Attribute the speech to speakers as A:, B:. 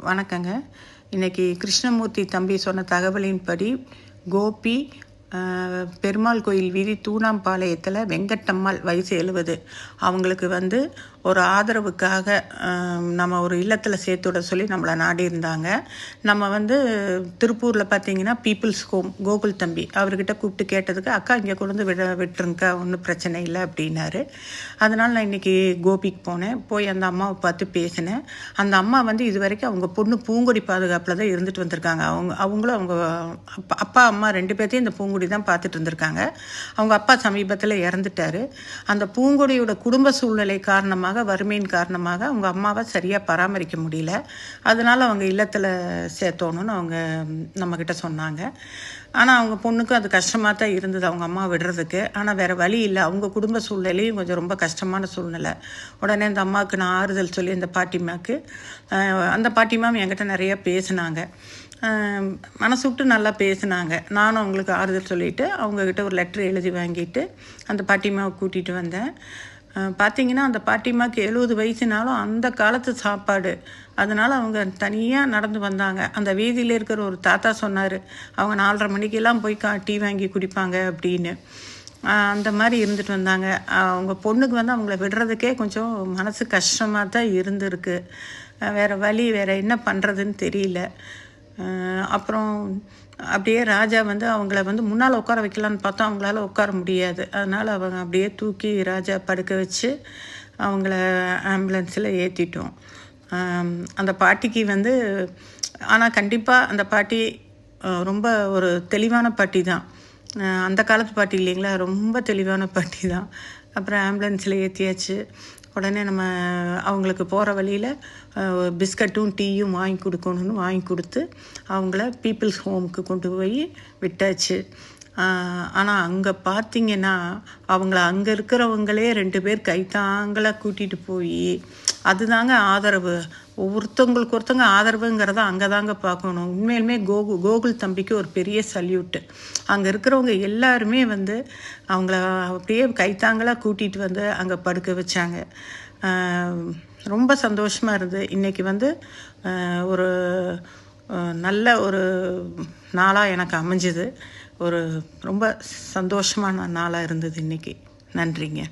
A: வணக்கங்க. இன்னைக்கு கிருஷ்ணமூர்த்தி தம்பி சொன்ன தகவலின்படி கோபி பெருமாள் கோயில் வீதி தூணாம்பாளையத்தில் வெங்கட்டம்மாள் வயசு 70. அவங்களுக்கு ஒரு ஆதரவுக்காக நம்ம ஒரு இல்லத்தில் சேர்த்துவிட சொல்லி நம்மளை நாடி இருந்தாங்க. நம்ம திருப்பூரில் பார்த்திங்கன்னா பீப்புள்ஸ் ஹோம் கோகுல் தம்பி அவர்கிட்ட கூப்பிட்டு கேட்டதுக்கு அக்கா இங்கே கொண்டு விட்டுருங்கக்கா, ஒன்றும் பிரச்சனை இல்லை அப்படின்னாரு. அதனால் நான் இன்றைக்கி கோபிக்கு போனேன். போய் அந்த அம்மாவை பார்த்து பேசினேன். அந்த அம்மா இது வரைக்கும் அவங்க பொண்ணு பூங்கொடி பாதுகாப்பில் தான் இருந்துட்டு வந்திருக்காங்க. அவங்களும் அவங்க அப்பா அம்மா 2 பேர்த்தையும் இந்த பூங்கொடி தான் பார்த்துட்டு இருந்திருக்காங்க. அவங்க அப்பா சமீபத்தில் இறந்துட்டார். அந்த பூங்கொடியோட குடும்ப சூழ்நிலை காரணமாக, வறுமையின் காரணமாக அவங்க அம்மாவை சரியாக பராமரிக்க முடியல. அதனால் அவங்க இல்லத்தில் சேர்த்தோணுன்னு அவங்க நம்மக்கிட்ட சொன்னாங்க. ஆனால் அவங்க பொண்ணுக்கும் அது கஷ்டமாக தான் இருந்தது அவங்க அம்மா விடுறதுக்கு. ஆனால் வேறு வழி இல்லை. அவங்க குடும்ப சூழ்நிலையும் கொஞ்சம் ரொம்ப கஷ்டமான சூழ்நிலை. உடனே அந்த அம்மாவுக்கு நான் ஆறுதல் சொல்லி அந்த பாட்டிமாவுக்கு அந்த பாட்டிமாவும் என்கிட்ட நிறையா பேசினாங்க. மனசு விட்டு நல்லா பேசினாங்க. நானும் அவங்களுக்கு ஆறுதல் சொல்லிவிட்டு அவங்கக்கிட்ட ஒரு லெட்ரு எழுதி வாங்கிட்டு அந்த பாட்டிமாவை கூட்டிகிட்டு வந்தேன். பார்த்திங்கன்னா அந்த பாட்டிமாவுக்கு 70 வயசுனாலும் அந்த காலத்து சாப்பாடு, அதனால் அவங்க தனியாக நடந்து வந்தாங்க. அந்த வீதியில் இருக்கிற ஒரு தாத்தா சொன்னார், அவங்க 4:30 மணிக்கெல்லாம் போய் டீ வாங்கி குடிப்பாங்க அப்படின்னு. அந்த மாதிரி இருந்துட்டு வந்தாங்க. அவங்க பொண்ணுக்கு அவங்கள விடுறதுக்கே கொஞ்சம் மனசு கஷ்டமாக தான் இருந்திருக்கு. வேறு வழி, வேறு என்ன பண்ணுறதுன்னு தெரியல. அப்புறம் அப்படியே ராஜா அவங்கள முன்னால் உட்கார வைக்கலான்னு பார்த்தா அவங்களால உட்கார முடியாது. அதனால் அவங்க அப்படியே தூக்கி ராஜா படுக்க வச்சு அவங்கள ஆம்புலன்ஸில் ஏற்றிட்டோம். அந்த பாட்டிக்கு ஆனால் கண்டிப்பாக அந்த பாட்டி ரொம்ப ஒரு தெளிவான பாட்டி தான். அந்த காலத்து பாட்டி இல்லைங்களா, ரொம்ப தெளிவான பாட்டி தான். அப்புறம் ஆம்புலன்ஸில் ஏற்றியாச்சு. உடனே நம்ம அவங்களுக்கு போகிற வழியில் பிஸ்கட்டும் டீயும் வாங்கி கொடுக்கணுன்னு வாங்கி கொடுத்து அவங்கள பீப்புள்ஸ் ஹோமுக்கு கொண்டு போய் விட்டாச்சு. ஆனால் அங்கே பார்த்திங்கன்னா அவங்கள அங்கே இருக்கிறவங்களே 2 பேர் கைத்தாங்களாக கூட்டிகிட்டு போய், அதுதாங்க ஆதரவு. ஒருத்தவங்களுக்கு ஒருத்தவங்க ஆதரவுங்கிறத அங்கே தாங்க பார்க்கணும். உண்மையிலுமே கோகுல் தம்பிக்கு ஒரு பெரிய சல்யூட்டு. அங்கே இருக்கிறவங்க எல்லாருமே அவங்கள அப்படியே கைத்தாங்களாக கூட்டிகிட்டு அங்கே படுக்க வச்சாங்க. ரொம்ப சந்தோஷமாக இருந்தது. இன்றைக்கி ஒரு நல்ல ஒரு நாளாக எனக்கு அமைஞ்சுது. ஒரு ரொம்ப சந்தோஷமான நாளாக இருந்தது இன்றைக்கி. நன்றிங்க.